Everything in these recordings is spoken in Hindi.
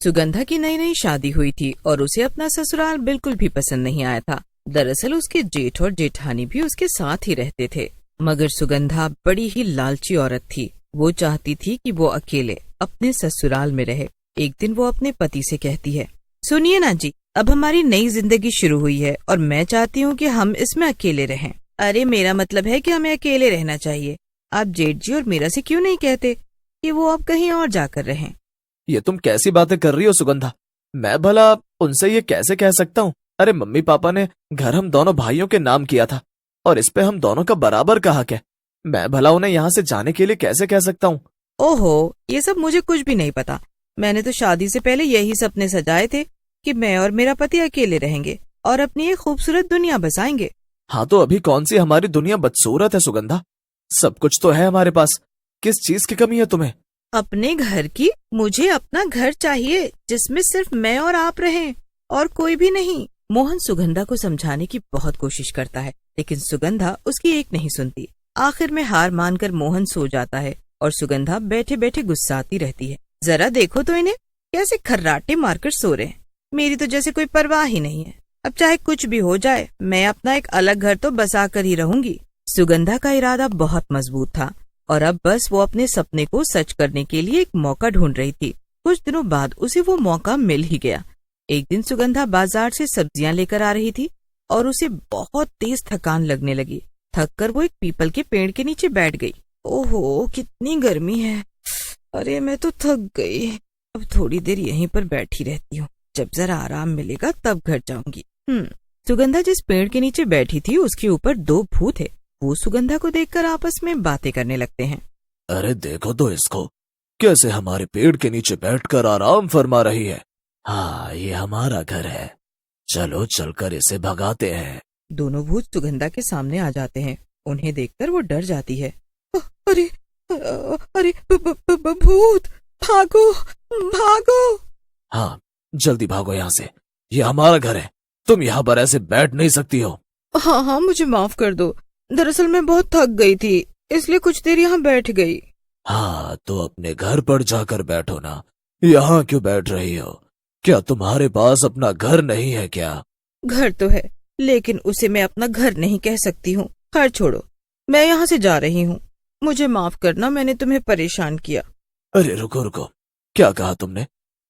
सुगंधा की नई नई शादी हुई थी और उसे अपना ससुराल बिल्कुल भी पसंद नहीं आया था। दरअसल उसके जेठ और जेठानी भी उसके साथ ही रहते थे, मगर सुगंधा बड़ी ही लालची औरत थी। वो चाहती थी कि वो अकेले अपने ससुराल में रहे। एक दिन वो अपने पति से कहती है, सुनिए ना जी, अब हमारी नई जिंदगी शुरू हुई है और मैं चाहती हूँ कि हम इसमें अकेले रहें। अरे मेरा मतलब है कि हमें अकेले रहना चाहिए। आप जेठ जी और मीरा से क्यों नहीं कहते कि वो अब कहीं और जाकर रहें? ये तुम कैसी बातें कर रही हो सुगंधा? मैं भला उनसे ये कैसे कह सकता हूँ? अरे मम्मी पापा ने घर हम दोनों भाइयों के नाम किया था और इस पे हम दोनों का बराबर का हक है। मैं भला उन्हें यहाँ से जाने के लिए कैसे कह सकता हूँ? ओहो, ये सब मुझे कुछ भी नहीं पता। मैंने तो शादी से पहले यही सपने सजाए थे कि मैं और मेरा पति अकेले रहेंगे और अपनी एक खूबसूरत दुनिया बसाएंगे। हाँ तो अभी कौन सी हमारी दुनिया बदसूरत है सुगंधा? सब कुछ तो है हमारे पास। किस चीज की कमी है तुम्हें? अपने घर की। मुझे अपना घर चाहिए जिसमें सिर्फ मैं और आप रहें और कोई भी नहीं। मोहन सुगंधा को समझाने की बहुत कोशिश करता है, लेकिन सुगंधा उसकी एक नहीं सुनती। आखिर में हार मानकर मोहन सो जाता है और सुगंधा बैठे बैठे गुस्साती रहती है। जरा देखो तो इन्हें, कैसे खर्राटे मारकर सो रहे हैं। मेरी तो जैसे कोई परवाह ही नहीं है। अब चाहे कुछ भी हो जाए, मैं अपना एक अलग घर तो बसा कर ही रहूंगी। सुगंधा का इरादा बहुत मजबूत था और अब बस वो अपने सपने को सच करने के लिए एक मौका ढूंढ रही थी। कुछ दिनों बाद उसे वो मौका मिल ही गया। एक दिन सुगंधा बाजार से सब्जियां लेकर आ रही थी और उसे बहुत तेज थकान लगने लगी। थक कर वो एक पीपल के पेड़ के नीचे बैठ गई। ओहो, कितनी गर्मी है। अरे मैं तो थक गई। अब थोड़ी देर यहीं पर बैठी रहती हूँ। जब जरा आराम मिलेगा तब घर जाऊंगी। सुगंधा जिस पेड़ के नीचे बैठी थी उसके ऊपर दो भूत थे। वो सुगंधा को देखकर आपस में बातें करने लगते हैं। अरे देखो तो इसको, कैसे हमारे पेड़ के नीचे बैठकर आराम फरमा रही है। हाँ, ये हमारा घर है, चलो चलकर इसे भगाते हैं। दोनों भूत सुगंधा के सामने आ जाते हैं। उन्हें देखकर वो डर जाती है। अरे अरे भूत, भागो भागो। हाँ, जल्दी भागो यहाँ से, ये हमारा घर है। तुम यहाँ पर ऐसे बैठ नहीं सकती हो। हाँ, मुझे माफ कर दो। दरअसल मैं बहुत थक गई थी, इसलिए कुछ देर यहाँ बैठ गई। हाँ, तो अपने घर पर जाकर बैठो ना, यहाँ क्यों बैठ रही हो? क्या तुम्हारे पास अपना घर नहीं है क्या? घर तो है, लेकिन उसे मैं अपना घर नहीं कह सकती हूँ। खैर छोड़ो, मैं यहाँ से जा रही हूँ। मुझे माफ करना, मैंने तुम्हें परेशान किया। अरे रुको रुको, क्या कहा तुमने?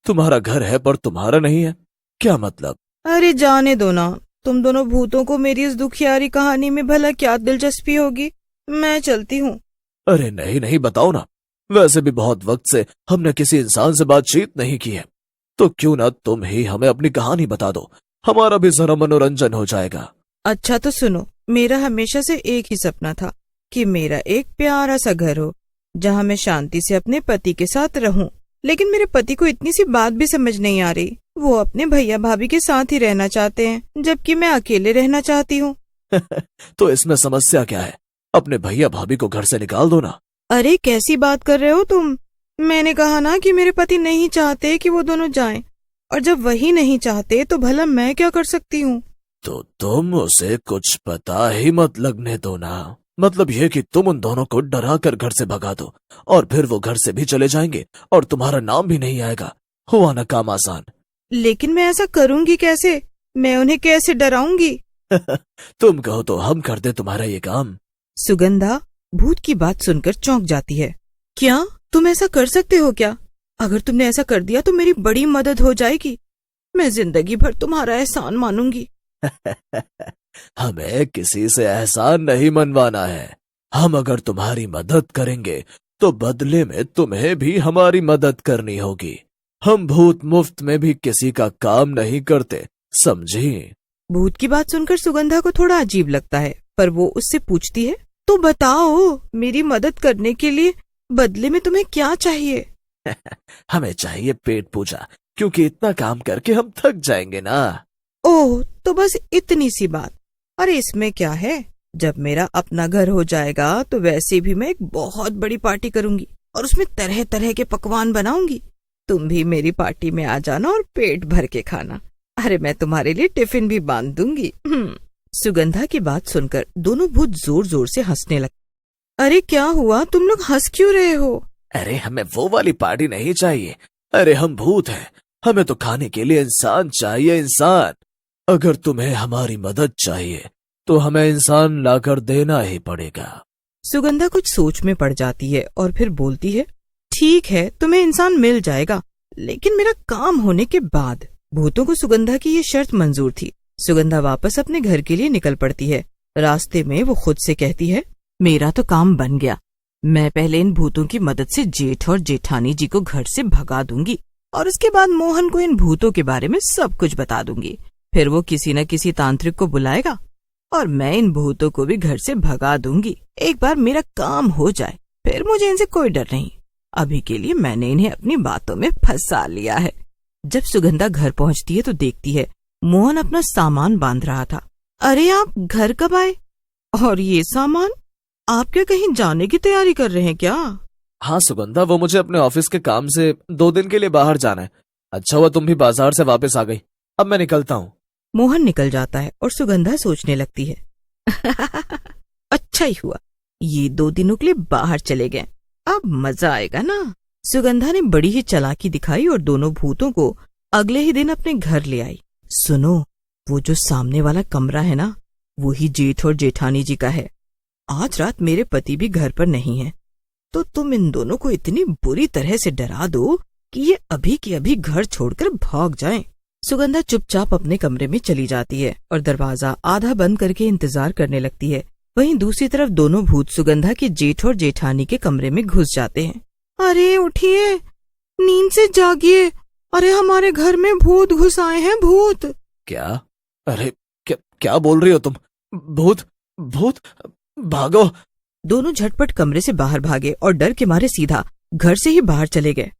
तुम्हारा घर है पर तुम्हारा नहीं है, क्या मतलब? अरे जाने दो ना, तुम दोनों भूतों को मेरी इस दुखियारी कहानी में भला क्या दिलचस्पी होगी। मैं चलती हूँ। अरे नहीं नहीं, बताओ ना। वैसे भी बहुत वक्त से हमने किसी इंसान से बातचीत नहीं की है, तो क्यों ना तुम ही हमें अपनी कहानी बता दो, हमारा भी जरा मनोरंजन हो जाएगा। अच्छा तो सुनो, मेरा हमेशा से एक ही सपना था कि मेरा एक प्यारा सा घर हो जहाँ मैं शांति से अपने पति के साथ रहूं। लेकिन मेरे पति को इतनी सी बात भी समझ नहीं आ रही। वो अपने भैया भाभी के साथ ही रहना चाहते हैं, जबकि मैं अकेले रहना चाहती हूँ। तो इसमें समस्या क्या है? अपने भैया भाभी को घर से निकाल दो ना। अरे कैसी बात कर रहे हो तुम? मैंने कहा ना कि मेरे पति नहीं चाहते कि वो दोनों जाएं, और जब वही नहीं चाहते तो भला मैं क्या कर सकती हूँ? तो तुम उसे कुछ पता ही मत लगने दो ना। मतलब ये कि तुम उन दोनों को डरा कर घर से भगा दो और फिर वो घर से भी चले जाएंगे और तुम्हारा नाम भी नहीं आएगा। हुआ ना काम आसान। लेकिन मैं ऐसा करूंगी कैसे? मैं उन्हें कैसे डराऊंगी? तुम कहो तो हम कर दे तुम्हारा ये काम। सुगंधा भूत की बात सुनकर चौंक जाती है। क्या तुम ऐसा कर सकते हो क्या? अगर तुमने ऐसा कर दिया तो मेरी बड़ी मदद हो जाएगी। मैं जिंदगी भर तुम्हारा एहसान मानूंगी। हमें किसी से एहसान नहीं मनवाना है। हम अगर तुम्हारी मदद करेंगे तो बदले में तुम्हें भी हमारी मदद करनी होगी। हम भूत मुफ्त में भी किसी का काम नहीं करते, समझी? भूत की बात सुनकर सुगंधा को थोड़ा अजीब लगता है, पर वो उससे पूछती है, तो बताओ, मेरी मदद करने के लिए बदले में तुम्हें क्या चाहिए? हमें चाहिए पेट पूजा, क्योंकि इतना काम करके हम थक जाएंगे ना। ओह, तो बस इतनी सी बात। अरे इसमें क्या है, जब मेरा अपना घर हो जाएगा तो वैसे भी मैं एक बहुत बड़ी पार्टी करूंगी और उसमें तरह तरह के पकवान बनाऊंगी। तुम भी मेरी पार्टी में आ जाना और पेट भर के खाना। अरे मैं तुम्हारे लिए टिफिन भी बांध दूंगी। सुगंधा की बात सुनकर दोनों भूत जोर जोर से हंसने लगे। अरे क्या हुआ, तुम लोग हंस क्यों रहे हो? अरे हमें वो वाली पार्टी नहीं चाहिए। अरे हम भूत हैं, हमें तो खाने के लिए इंसान चाहिए, इंसान। अगर तुम्हें हमारी मदद चाहिए तो हमें इंसान लाकर देना ही पड़ेगा। सुगंधा कुछ सोच में पड़ जाती है और फिर बोलती है, ठीक है, तुम्हें इंसान मिल जाएगा, लेकिन मेरा काम होने के बाद। भूतों को सुगंधा की ये शर्त मंजूर थी। सुगंधा वापस अपने घर के लिए निकल पड़ती है। रास्ते में वो खुद से कहती है, मेरा तो काम बन गया। मैं पहले इन भूतों की मदद से जेठ और जेठानी जी को घर से भगा दूंगी और उसके बाद मोहन को इन भूतों के बारे में सब कुछ बता दूंगी। फिर वो किसी न किसी तांत्रिक को बुलाएगा और मैं इन भूतों को भी घर से भगा दूंगी। एक बार मेरा काम हो जाए फिर मुझे इनसे कोई डर नहीं। अभी के लिए मैंने इन्हें अपनी बातों में फंसा लिया है। जब सुगंधा घर पहुंचती है तो देखती है मोहन अपना सामान बांध रहा था। अरे आप घर कब आए? और ये सामान? आप क्या कहीं जाने की तैयारी कर रहे हैं क्या? हाँ सुगंधा, वो मुझे अपने ऑफिस के काम से 2 दिन के लिए बाहर जाना है। अच्छा हुआ तुम भी बाजार से वापस आ गई। अब मैं निकलता हूँ। मोहन निकल जाता है और सुगंधा सोचने लगती है, अच्छा ही हुआ ये 2 दिनों के लिए बाहर चले गए, अब मजा आएगा ना। सुगंधा ने बड़ी ही चालाकी दिखाई और दोनों भूतों को अगले ही दिन अपने घर ले आई। सुनो, वो जो सामने वाला कमरा है ना, वो ही जेठ और जेठानी जी का है। आज रात मेरे पति भी घर पर नहीं है, तो तुम इन दोनों को इतनी बुरी तरह से डरा दो कि ये अभी की अभी घर छोड़कर भाग जाएं। सुगंधा चुपचाप अपने कमरे में चली जाती है और दरवाजा आधा बंद करके इंतजार करने लगती है। वहीं दूसरी तरफ दोनों भूत सुगंधा के जेठ और जेठानी के कमरे में घुस जाते हैं। अरे उठिए, नींद से जागिए, अरे हमारे घर में भूत घुस आए हैं, भूत। क्या? अरे क्या बोल रही हो तुम? भूत? भूत? भागो। दोनों झटपट कमरे से बाहर भागे और डर के मारे सीधा घर से ही बाहर चले गए।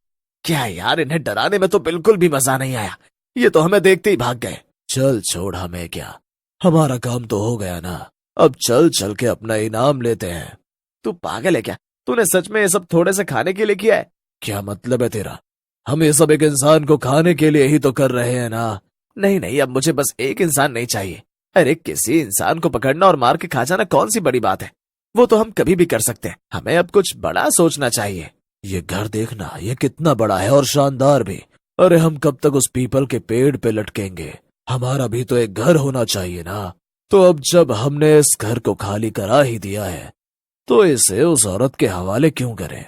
क्या यार, इन्हें डराने में तो बिल्कुल भी मजा नहीं आया। ये तो हमें देखते ही भाग गए। चल छोड़, हमें क्या, हमारा काम तो हो गया ना। अब चल चल के अपना इनाम लेते हैं। तू पागल है क्या? तूने सच में ये सब थोड़े से खाने के लिए किया है? क्या मतलब है तेरा? हम ये सब एक इंसान को खाने के लिए ही तो कर रहे हैं ना। नहीं नहीं, अब मुझे बस एक इंसान नहीं चाहिए। अरे किसी इंसान को पकड़ना और मार के खा जाना कौन सी बड़ी बात है? वो तो हम कभी भी कर सकते हैं। हमें अब कुछ बड़ा सोचना चाहिए। ये घर देखना, ये कितना बड़ा है और शानदार भी। अरे हम कब तक उस पीपल के पेड़ पे लटकेंगे? हमारा भी तो एक घर होना चाहिए ना। तो अब जब हमने इस घर को खाली करा ही दिया है तो इसे उस औरत के हवाले क्यों करें?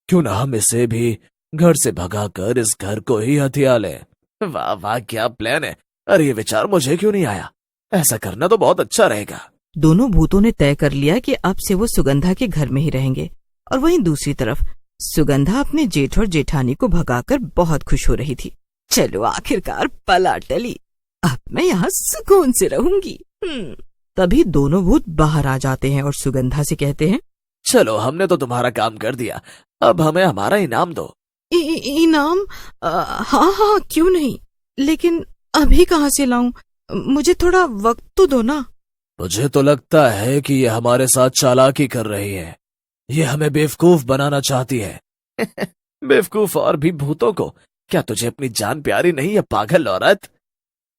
क्यों ना हम इसे भी घर से भगाकर इस घर को ही हथिया लें। वाह वाह, क्या प्लान है। अरे ये विचार मुझे क्यों नहीं आया? ऐसा करना तो बहुत अच्छा रहेगा। दोनों भूतों ने तय कर लिया कि अब से वो सुगंधा के घर में ही रहेंगे। और वहीं दूसरी तरफ सुगंधा अपने जेठ और जेठानी को भगाकर बहुत खुश हो रही थी। चलो आखिरकार पला टली, अब मैं यहाँ सुकून से रहूंगी। तभी दोनों भूत बाहर आ जाते हैं और सुगंधा से कहते हैं, चलो हमने तो तुम्हारा काम कर दिया, अब हमें हमारा इनाम दो। इनाम? हाँ हाँ, क्यों नहीं, लेकिन अभी कहाँ से लाऊं? मुझे थोड़ा वक्त तो दो ना। मुझे तो लगता है कि ये हमारे साथ चालाकी कर रही है। ये हमें बेवकूफ बनाना चाहती है। बेवकूफ और भी भूतों को? क्या तुझे अपनी जान प्यारी नहीं है पागल औरत?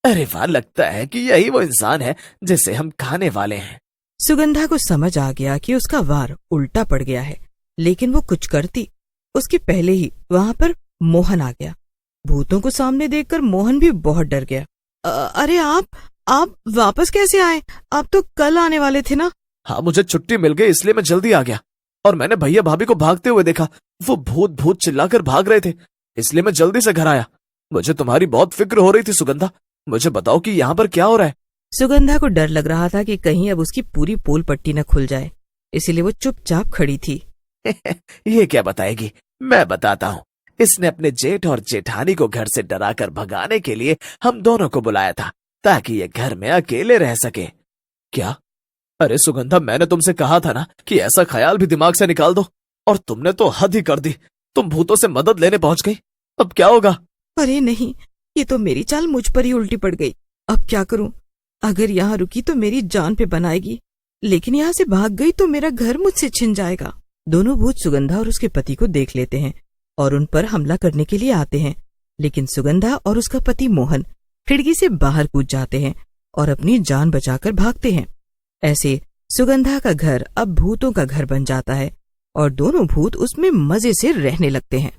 अरे वाह, लगता है कि यही वो इंसान है जिसे हम खाने वाले हैं। सुगंधा को समझ आ गया कि उसका वार उल्टा पड़ गया है, लेकिन वो कुछ करती उसके पहले ही वहाँ पर मोहन आ गया। भूतों को सामने देखकर मोहन भी बहुत डर गया। अरे आप वापस कैसे आए? आप तो कल आने वाले थे ना। हाँ, मुझे छुट्टी मिल गई इसलिए मैं जल्दी आ गया और मैंने भैया भाभी को भागते हुए देखा। वो भूत भूत चिल्लाकर भाग रहे थे, इसलिए मैं जल्दी से घर आया। मुझे तुम्हारी बहुत फिक्र हो रही थी सुगंधा। मुझे बताओ कि यहाँ पर क्या हो रहा है? सुगंधा को डर लग रहा था कि कहीं अब उसकी पूरी पोल पट्टी न खुल जाए, इसलिए वो चुपचाप खड़ी थी। ये क्या बताएगी? मैं बताता हूँ। इसने अपने जेठ और जेठानी को घर से डराकर भगाने के लिए हम दोनों को बुलाया था ताकि ये घर में अकेले रह सके। क्या? अरे सुगंधा, मैंने तुमसे कहा था ना कि ऐसा ख्याल भी दिमाग से निकाल दो, और तुमने तो हद ही कर दी। तुम भूतों से मदद लेने पहुंच गई। अब क्या होगा? अरे नहीं, ये तो मेरी चाल मुझ पर ही उल्टी पड़ गई। अब क्या करूं? अगर यहाँ रुकी तो मेरी जान पे बनाएगी, लेकिन यहाँ से भाग गई तो मेरा घर मुझसे छिन जाएगा। दोनों भूत सुगंधा और उसके पति को देख लेते हैं और उन पर हमला करने के लिए आते हैं, लेकिन सुगंधा और उसका पति मोहन खिड़की से बाहर कूद जाते हैं और अपनी जान बचाकर भागते हैं। ऐसे सुगंधा का घर अब भूतों का घर बन जाता है और दोनों भूत उसमें मजे से रहने लगते हैं।